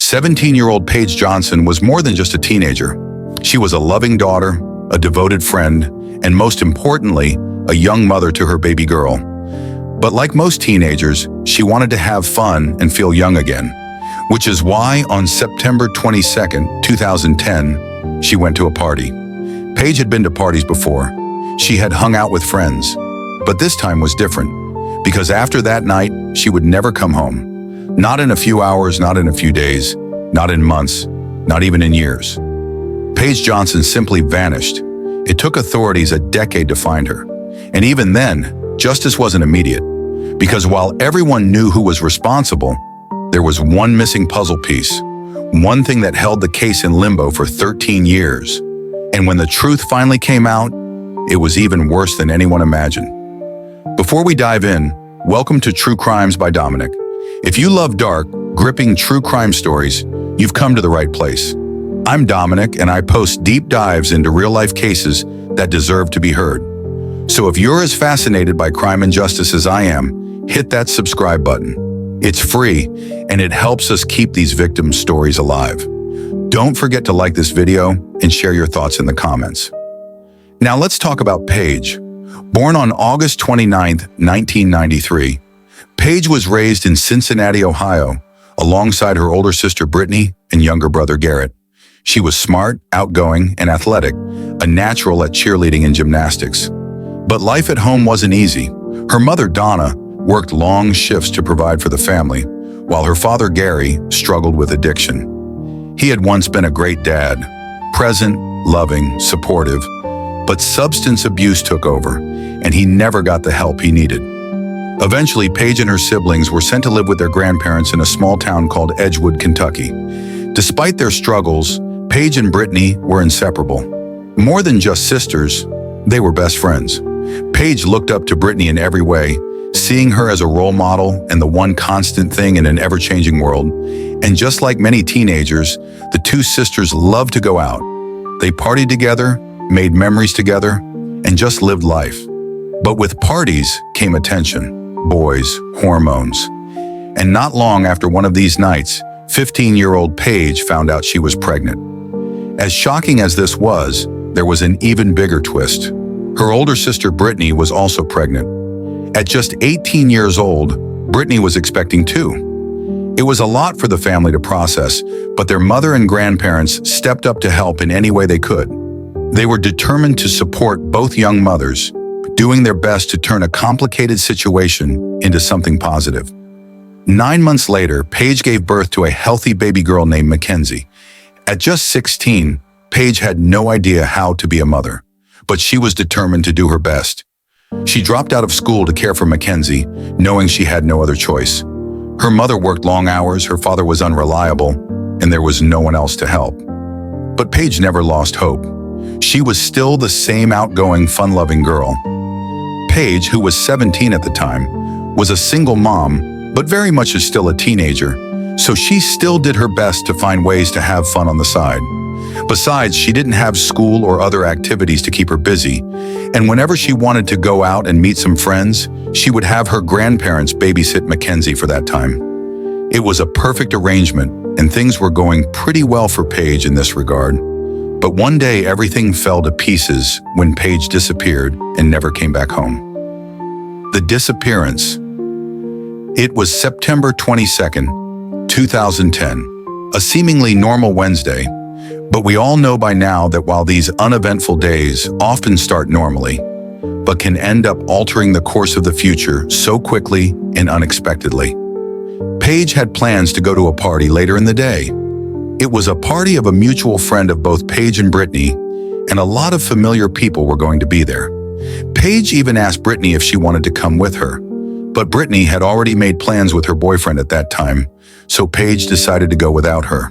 17-year-old Paige Johnson was more than just a teenager. She was a loving daughter, a devoted friend, and most importantly, a young mother to her baby girl. But like most teenagers, she wanted to have fun and feel young again, which is why on September 22nd, 2010, she went to a party. Paige had been to parties before. She had hung out with friends, but this time was different, because after that night, she would never come home. Not in a few hours, not in a few days, not in months, not even in years. Paige Johnson simply vanished. It took authorities a decade to find her. And even then, justice wasn't immediate, because while everyone knew who was responsible, there was one missing puzzle piece, one thing that held the case in limbo for 13 years. And when the truth finally came out, it was even worse than anyone imagined. Before we dive in, welcome to True Crimes by Dominic. If you love dark, gripping true crime stories, you've come to the right place. I'm Dominic, and I post deep dives into real-life cases that deserve to be heard. So if you're as fascinated by crime and justice as I am, hit that subscribe button. It's free, and it helps us keep these victims' stories alive. Don't forget to like this video and share your thoughts in the comments. Now let's talk about Paige. Born on August 29, 1993, Paige was raised in Cincinnati, Ohio, alongside her older sister Brittany and younger brother Garrett. She was smart, outgoing, and athletic, a natural at cheerleading and gymnastics. But life at home wasn't easy. Her mother, Donna, worked long shifts to provide for the family, while her father, Gary, struggled with addiction. He had once been a great dad, present, loving, supportive, but substance abuse took over, and he never got the help he needed. Eventually, Paige and her siblings were sent to live with their grandparents in a small town called Edgewood, Kentucky. Despite their struggles, Paige and Brittany were inseparable. More than just sisters, they were best friends. Paige looked up to Brittany in every way, seeing her as a role model and the one constant thing in an ever-changing world. And just like many teenagers, the two sisters loved to go out. They partied together, made memories together, and just lived life. But with parties came attention, boys, hormones. And not long after one of these nights, 15-year-old Paige found out she was pregnant. As shocking as this was, there was an even bigger twist. Her older sister Brittany was also pregnant. At just 18 years old, Brittany was expecting too. It was a lot for the family to process, but their mother and grandparents stepped up to help in any way they could. They were determined to support both young mothers, doing their best to turn a complicated situation into something positive. 9 months later, Paige gave birth to a healthy baby girl named Mackenzie. At just 16, Paige had no idea how to be a mother, but she was determined to do her best. She dropped out of school to care for Mackenzie, knowing she had no other choice. Her mother worked long hours, her father was unreliable, and there was no one else to help. But Paige never lost hope. She was still the same outgoing, fun-loving girl. Paige, who was 17 at the time, was a single mom, but very much is still a teenager, so she still did her best to find ways to have fun on the side. Besides, she didn't have school or other activities to keep her busy, and whenever she wanted to go out and meet some friends, she would have her grandparents babysit Mackenzie for that time. It was a perfect arrangement, and things were going pretty well for Paige in this regard. But one day, everything fell to pieces when Paige disappeared and never came back home. The disappearance. It was September 22nd, 2010, a seemingly normal Wednesday, but we all know by now that while these uneventful days often start normally, but can end up altering the course of the future so quickly and unexpectedly. Paige had plans to go to a party later in the day. It was a party of a mutual friend of both Paige and Brittany, and a lot of familiar people were going to be there. Paige even asked Brittany if she wanted to come with her, but Brittany had already made plans with her boyfriend at that time, so Paige decided to go without her.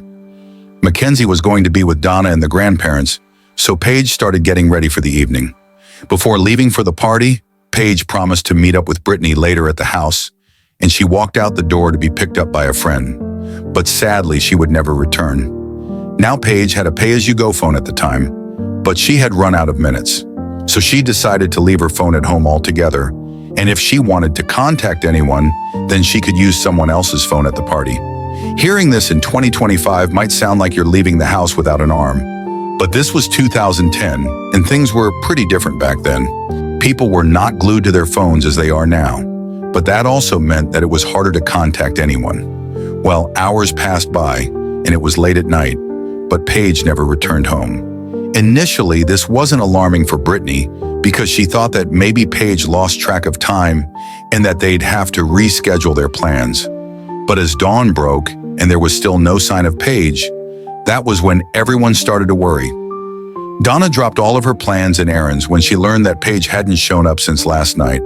Mackenzie was going to be with Donna and the grandparents, so Paige started getting ready for the evening. Before leaving for the party, Paige promised to meet up with Brittany later at the house, and she walked out the door to be picked up by a friend. But sadly, she would never return. Now Paige had a pay-as-you-go phone at the time, but she had run out of minutes. So she decided to leave her phone at home altogether, and if she wanted to contact anyone, then she could use someone else's phone at the party. Hearing this in 2025 might sound like you're leaving the house without an arm. But this was 2010, and things were pretty different back then. People were not glued to their phones as they are now. But that also meant that it was harder to contact anyone. Well, hours passed by, and it was late at night, but Paige never returned home. Initially, this wasn't alarming for Brittany because she thought that maybe Paige lost track of time and that they'd have to reschedule their plans. But as dawn broke and there was still no sign of Paige, that was when everyone started to worry. Donna dropped all of her plans and errands when she learned that Paige hadn't shown up since last night.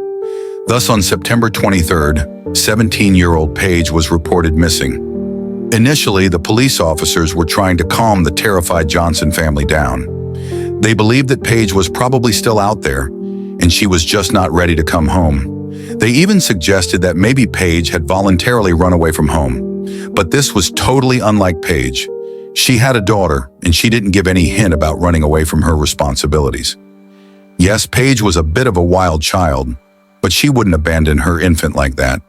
Thus, on September 23rd, 17-year-old Paige was reported missing. Initially, the police officers were trying to calm the terrified Johnson family down. They believed that Paige was probably still out there, and she was just not ready to come home. They even suggested that maybe Paige had voluntarily run away from home. But this was totally unlike Paige. She had a daughter, and she didn't give any hint about running away from her responsibilities. Yes, Paige was a bit of a wild child, but she wouldn't abandon her infant like that.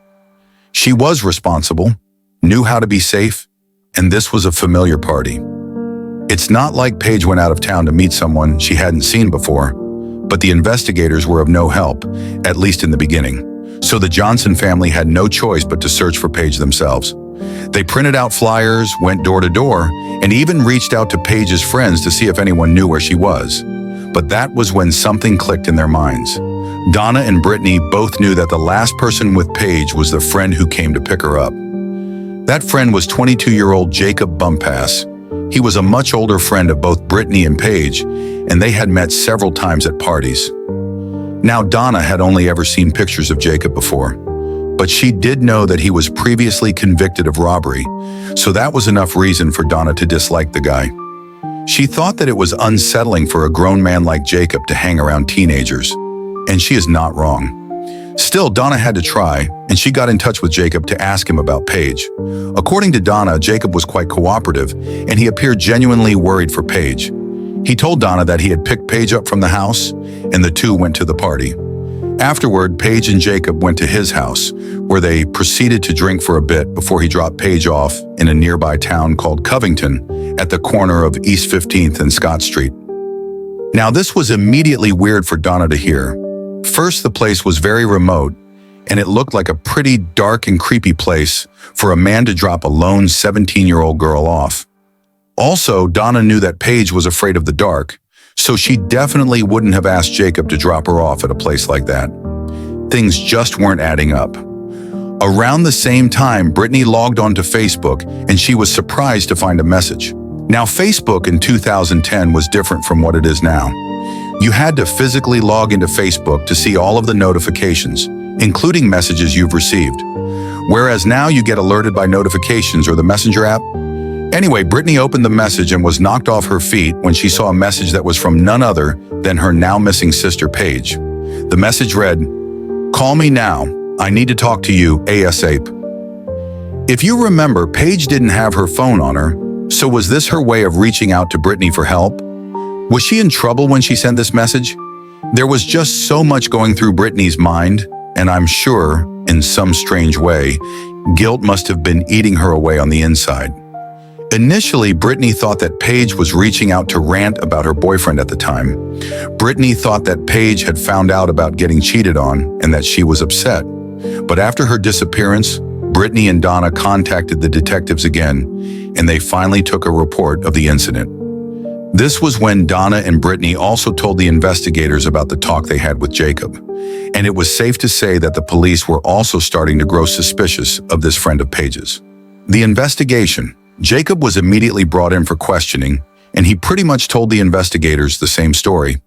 She was responsible, knew how to be safe, and this was a familiar party. It's not like Paige went out of town to meet someone she hadn't seen before, but the investigators were of no help, at least in the beginning. So the Johnson family had no choice but to search for Paige themselves. They printed out flyers, went door to door, and even reached out to Paige's friends to see if anyone knew where she was. But that was when something clicked in their minds. Donna and Brittany both knew that the last person with Paige was the friend who came to pick her up. That friend was 22-year-old Jacob Bumpass. He was a much older friend of both Brittany and Paige, and they had met several times at parties. Now, Donna had only ever seen pictures of Jacob before, but she did know that he was previously convicted of robbery, so that was enough reason for Donna to dislike the guy. She thought that it was unsettling for a grown man like Jacob to hang around teenagers. And she is not wrong. Still, Donna had to try, and she got in touch with Jacob to ask him about Paige. According to Donna, Jacob was quite cooperative, and he appeared genuinely worried for Paige. He told Donna that he had picked Paige up from the house, and the two went to the party. Afterward, Paige and Jacob went to his house, where they proceeded to drink for a bit before he dropped Paige off in a nearby town called Covington at the corner of East 15th and Scott Street. Now, this was immediately weird for Donna to hear. First, the place was very remote, and it looked like a pretty dark and creepy place for a man to drop a lone 17-year-old girl off. Also, Donna knew that Paige was afraid of the dark, so she definitely wouldn't have asked Jacob to drop her off at a place like that. Things just weren't adding up. Around the same time, Brittany logged onto Facebook, and she was surprised to find a message. Now, Facebook in 2010 was different from what it is now. You had to physically log into Facebook to see all of the notifications, including messages you've received. Whereas now you get alerted by notifications or the Messenger app. Anyway, Brittany opened the message and was knocked off her feet when she saw a message that was from none other than her now missing sister, Paige. The message read, "Call me now. I need to talk to you ASAP." If you remember, Paige didn't have her phone on her, so was this her way of reaching out to Brittany for help? Was she in trouble when she sent this message? There was just so much going through Brittany's mind, and I'm sure, in some strange way, guilt must have been eating her away on the inside. Initially, Brittany thought that Paige was reaching out to rant about her boyfriend at the time. Brittany thought that Paige had found out about getting cheated on and that she was upset. But after her disappearance, Brittany and Donna contacted the detectives again, and they finally took a report of the incident. This was when Donna and Brittany also told the investigators about the talk they had with Jacob, and it was safe to say that the police were also starting to grow suspicious of this friend of Paige's. The investigation. Jacob was immediately brought in for questioning, and he pretty much told the investigators the same story.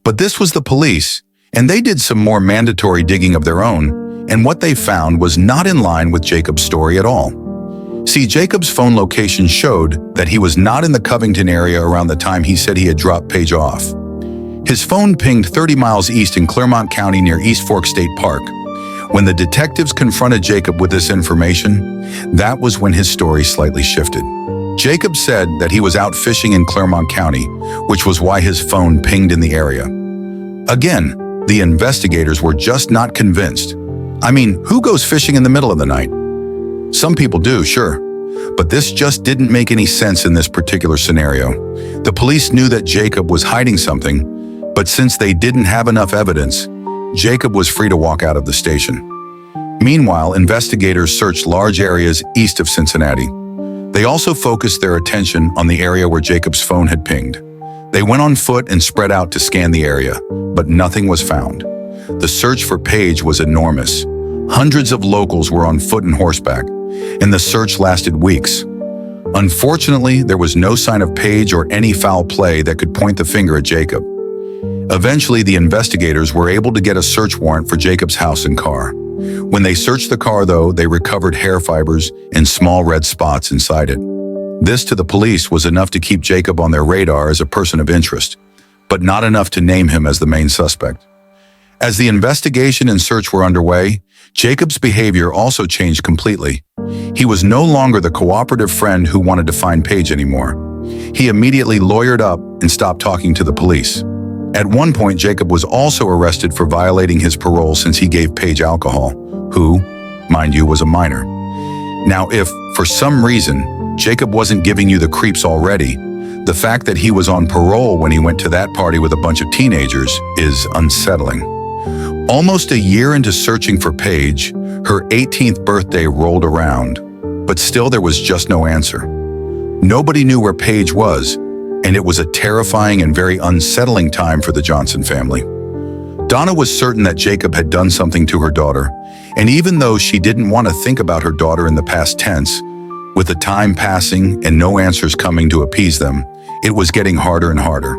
But this was the police, and they did some more mandatory digging of their own, and what they found was not in line with Jacob's story at all. See, Jacob's phone location showed that he was not in the Covington area around the time he said he had dropped Paige off. His phone pinged 30 miles east in Clermont County near East Fork State Park. When the detectives confronted Jacob with this information, that was when his story slightly shifted. Jacob said that he was out fishing in Clermont County, which was why his phone pinged in the area. Again, the investigators were just not convinced. I mean, who goes fishing in the middle of the night? Some people do, sure. But this just didn't make any sense in this particular scenario. The police knew that Jacob was hiding something, but since they didn't have enough evidence, Jacob was free to walk out of the station. Meanwhile, investigators searched large areas east of Cincinnati. They also focused their attention on the area where Jacob's phone had pinged. They went on foot and spread out to scan the area, but nothing was found. The search for Paige was enormous. Hundreds of locals were on foot and horseback, and the search lasted weeks. Unfortunately, there was no sign of Paige or any foul play that could point the finger at Jacob. Eventually, the investigators were able to get a search warrant for Jacob's house and car. When they searched the car, though, they recovered hair fibers and small red spots inside it. This, to the police, was enough to keep Jacob on their radar as a person of interest, but not enough to name him as the main suspect. As the investigation and search were underway, Jacob's behavior also changed completely. He was no longer the cooperative friend who wanted to find Paige anymore. He immediately lawyered up and stopped talking to the police. At one point, Jacob was also arrested for violating his parole since he gave Paige alcohol, who, mind you, was a minor. Now, if, for some reason, Jacob wasn't giving you the creeps already, the fact that he was on parole when he went to that party with a bunch of teenagers is unsettling. Almost a year into searching for Paige, her 18th birthday rolled around, but still there was just no answer. Nobody knew where Paige was, and it was a terrifying and very unsettling time for the Johnson family. Donna was certain that Jacob had done something to her daughter, and even though she didn't want to think about her daughter in the past tense, with the time passing and no answers coming to appease them, it was getting harder and harder.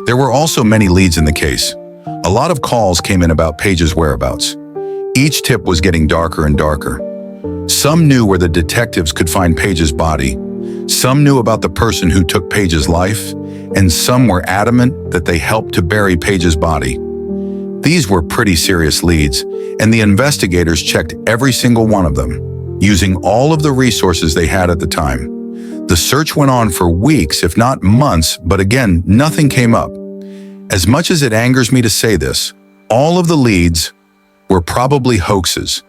There were also many leads in the case. A lot of calls came in about Paige's whereabouts. Each tip was getting darker and darker. Some knew where the detectives could find Paige's body. Some knew about the person who took Paige's life, and some were adamant that they helped to bury Paige's body. These were pretty serious leads, and the investigators checked every single one of them, using all of the resources they had at the time. The search went on for weeks, if not months, but again, nothing came up. As much as it angers me to say this, all of the leads were probably hoaxes.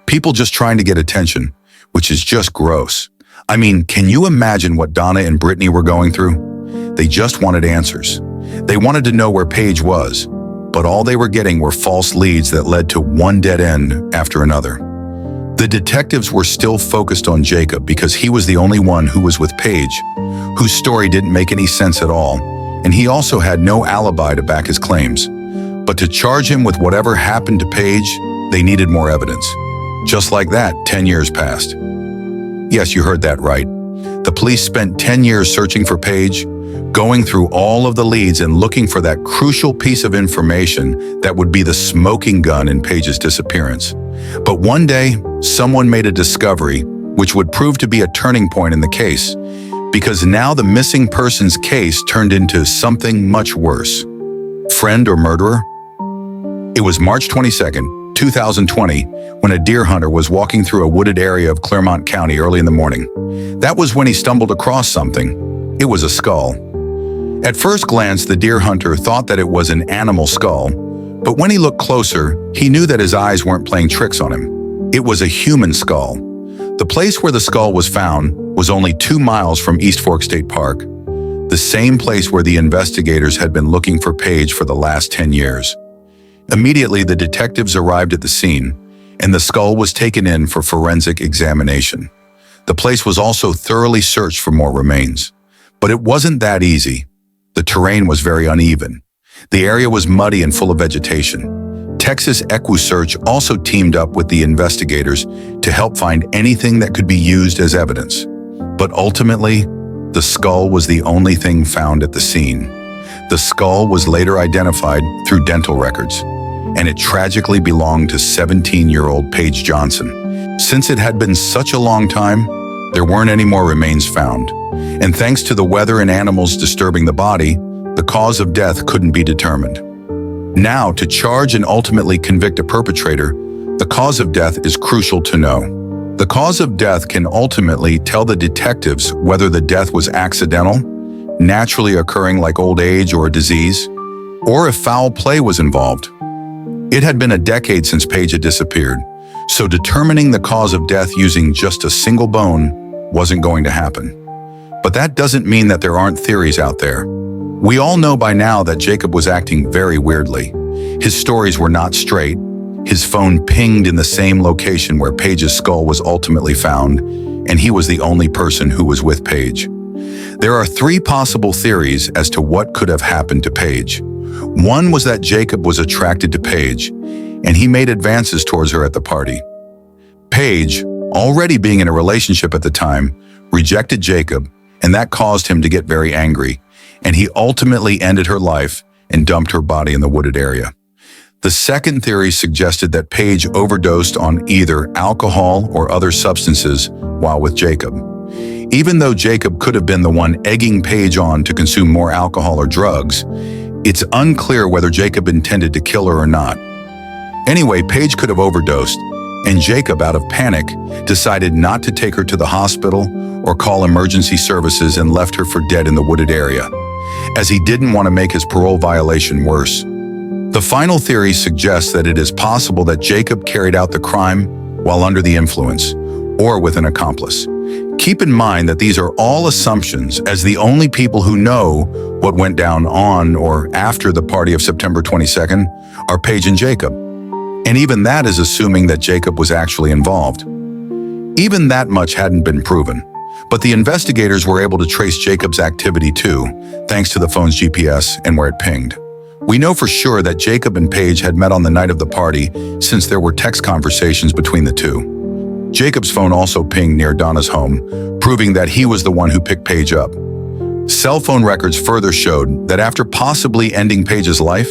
People just trying to get attention, which is just gross. I mean, can you imagine what Donna and Brittany were going through? They just wanted answers. They wanted to know where Paige was, but all they were getting were false leads that led to one dead end after another. The detectives were still focused on Jacob because he was the only one who was with Paige, whose story didn't make any sense at all, and he also had no alibi to back his claims. But to charge him with whatever happened to Paige, they needed more evidence. Just like that, 10 years passed. Yes, you heard that right. The police spent 10 years searching for Paige, going through all of the leads and looking for that crucial piece of information that would be the smoking gun in Paige's disappearance. But one day, someone made a discovery which would prove to be a turning point in the case, because now the missing persons case turned into something much worse. Friend or murderer? It was March 22nd, 2020, when a deer hunter was walking through a wooded area of Clermont County early in the morning. That was when he stumbled across something. It was a skull. At first glance, the deer hunter thought that it was an animal skull, but when he looked closer, he knew that his eyes weren't playing tricks on him. It was a human skull. The place where the skull was found was only 2 miles from East Fork State Park, the same place where the investigators had been looking for Paige for the last 10 years. Immediately, the detectives arrived at the scene, and the skull was taken in for forensic examination. The place was also thoroughly searched for more remains. But it wasn't that easy. The terrain was very uneven. The area was muddy and full of vegetation. Texas EquuSearch also teamed up with the investigators to help find anything that could be used as evidence. But ultimately, the skull was the only thing found at the scene. The skull was later identified through dental records, and it tragically belonged to 17-year-old Paige Johnson. Since it had been such a long time, there weren't any more remains found. And thanks to the weather and animals disturbing the body, the cause of death couldn't be determined. Now, to charge and ultimately convict a perpetrator, the cause of death is crucial to know. The cause of death can ultimately tell the detectives whether the death was accidental, naturally occurring like old age or a disease, or if foul play was involved. It had been a decade since Paige had disappeared, so determining the cause of death using just a single bone wasn't going to happen. But that doesn't mean that there aren't theories out there. We all know by now that Jacob was acting very weirdly. His stories were not straight. His phone pinged in the same location where Paige's skull was ultimately found, and he was the only person who was with Paige. There are three possible theories as to what could have happened to Paige. One was that Jacob was attracted to Paige, and he made advances towards her at the party. Paige, already being in a relationship at the time, rejected Jacob, and that caused him to get very angry, and he ultimately ended her life and dumped her body in the wooded area. The second theory suggested that Paige overdosed on either alcohol or other substances while with Jacob. Even though Jacob could have been the one egging Paige on to consume more alcohol or drugs, it's unclear whether Jacob intended to kill her or not. Anyway, Paige could have overdosed, and Jacob, out of panic, decided not to take her to the hospital or call emergency services and left her for dead in the wooded area, as he didn't want to make his parole violation worse. The final theory suggests that it is possible that Jacob carried out the crime while under the influence, or with an accomplice. Keep in mind that these are all assumptions, as the only people who know what went down on or after the party of September 22nd are Paige and Jacob. And even that is assuming that Jacob was actually involved. Even that much hadn't been proven, but the investigators were able to trace Jacob's activity too, thanks to the phone's GPS and where it pinged. We know for sure that Jacob and Paige had met on the night of the party, since there were text conversations between the two. Jacob's phone also pinged near Donna's home, proving that he was the one who picked Paige up. Cell phone records further showed that after possibly ending Paige's life,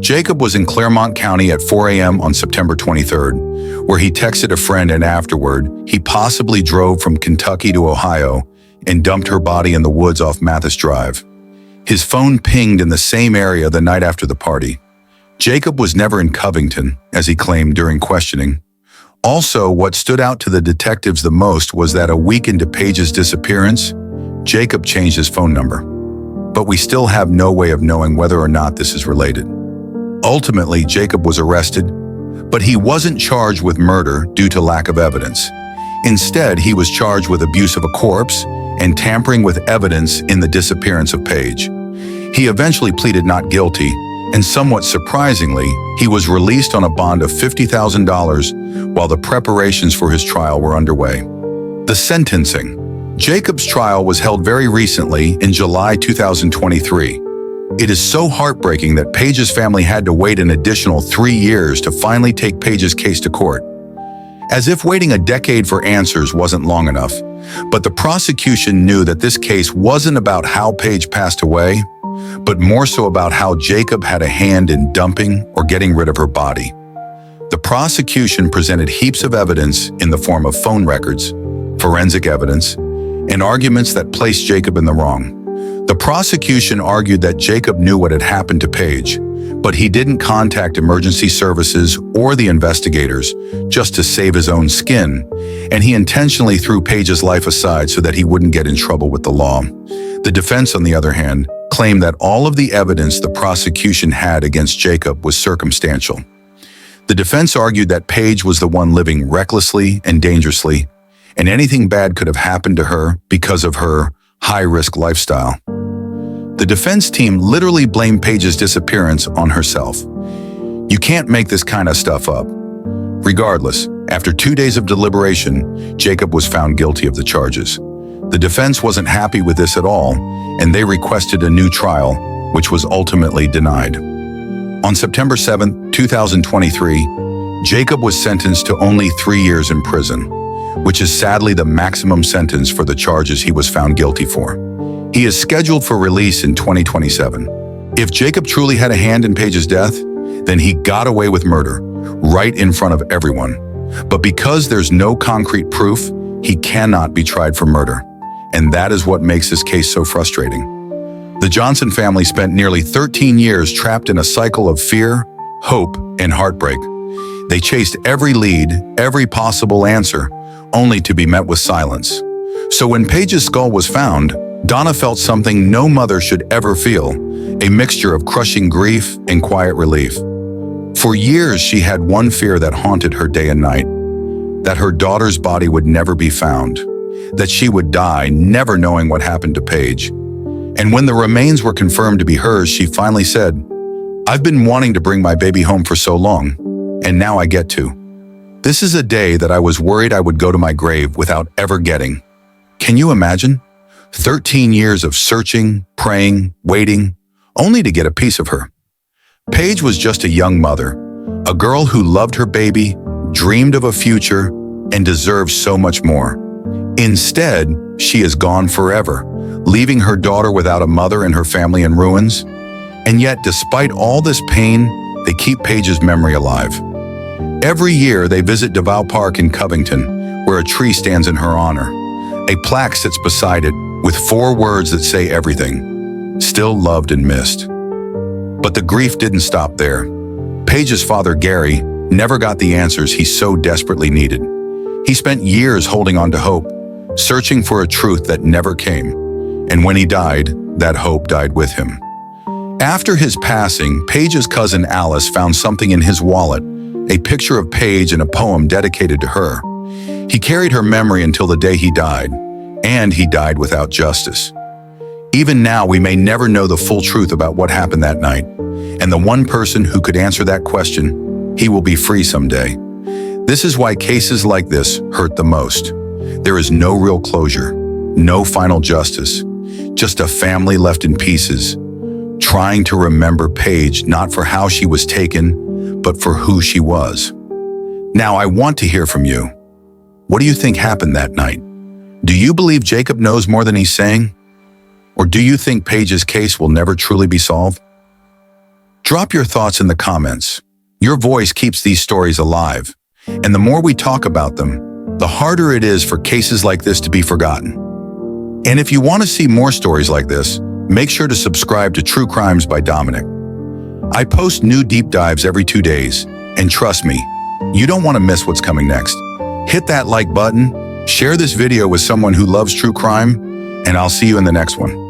Jacob was in Claremont County at 4 a.m. on September 23rd, where he texted a friend, and afterward, he possibly drove from Kentucky to Ohio and dumped her body in the woods off Mathis Drive. His phone pinged in the same area the night after the party. Jacob was never in Covington, as he claimed during questioning. Also, what stood out to the detectives the most was that a week into Paige's disappearance, Jacob changed his phone number. But we still have no way of knowing whether or not this is related. Ultimately, Jacob was arrested, but he wasn't charged with murder due to lack of evidence. Instead, he was charged with abuse of a corpse and tampering with evidence in the disappearance of Paige. He eventually pleaded not guilty, and somewhat surprisingly, he was released on a bond of $50,000 while the preparations for his trial were underway. The sentencing. Jacob's trial was held very recently in July 2023. It is so heartbreaking that Paige's family had to wait an additional 3 years to finally take Paige's case to court. As if waiting a decade for answers wasn't long enough, but the prosecution knew that this case wasn't about how Paige passed away, but more so about how Jacob had a hand in dumping or getting rid of her body. The prosecution presented heaps of evidence in the form of phone records, forensic evidence, and arguments that placed Jacob in the wrong. The prosecution argued that Jacob knew what had happened to Paige, but he didn't contact emergency services or the investigators just to save his own skin, and he intentionally threw Paige's life aside so that he wouldn't get in trouble with the law. The defense, on the other hand, claimed that all of the evidence the prosecution had against Jacob was circumstantial. The defense argued that Paige was the one living recklessly and dangerously, and anything bad could have happened to her because of her high-risk lifestyle. The defense team literally blamed Paige's disappearance on herself. You can't make this kind of stuff up. Regardless, after 2 days of deliberation, Jacob was found guilty of the charges. The defense wasn't happy with this at all, and they requested a new trial, which was ultimately denied. On September 7, 2023, Jacob was sentenced to only 3 years in prison, which is sadly the maximum sentence for the charges he was found guilty for. He is scheduled for release in 2027. If Jacob truly had a hand in Paige's death, then he got away with murder, right in front of everyone. But because there's no concrete proof, he cannot be tried for murder. And that is what makes this case so frustrating. The Johnson family spent nearly 13 years trapped in a cycle of fear, hope, and heartbreak. They chased every lead, every possible answer, only to be met with silence. So when Paige's skull was found, Donna felt something no mother should ever feel, a mixture of crushing grief and quiet relief. For years, she had one fear that haunted her day and night, that her daughter's body would never be found. that she would die, never knowing what happened to Paige. And when the remains were confirmed to be hers, she finally said, "I've been wanting to bring my baby home for so long, and now I get to. This is a day that I was worried I would go to my grave without ever getting." Can you imagine? 13 years of searching, praying, waiting, only to get a piece of her. Paige was just a young mother, a girl who loved her baby, dreamed of a future, and deserved so much more. Instead, she is gone forever, leaving her daughter without a mother and her family in ruins. And yet, despite all this pain, they keep Paige's memory alive. Every year, they visit DeVal Park in Covington, where a tree stands in her honor. A plaque sits beside it with 4 words that say everything: still loved and missed. But the grief didn't stop there. Paige's father, Gary, never got the answers he so desperately needed. He spent years holding on to hope, searching for a truth that never came. And when he died, that hope died with him. After his passing, Paige's cousin Alice found something in his wallet, a picture of Paige and a poem dedicated to her. He carried her memory until the day he died, and he died without justice. Even now, we may never know the full truth about what happened that night, and the one person who could answer that question, he will be free someday. This is why cases like this hurt the most. There is no real closure, no final justice, just a family left in pieces, trying to remember Paige not for how she was taken, but for who she was. Now, I want to hear from you. What do you think happened that night? Do you believe Jacob knows more than he's saying? Or do you think Paige's case will never truly be solved? Drop your thoughts in the comments. Your voice keeps these stories alive, and the more we talk about them, the harder it is for cases like this to be forgotten. And if you want to see more stories like this, make sure to subscribe to True Crimes by Dominic. I post new deep dives every 2 days, and trust me, you don't want to miss what's coming next. Hit that like button, share this video with someone who loves true crime, and I'll see you in the next one.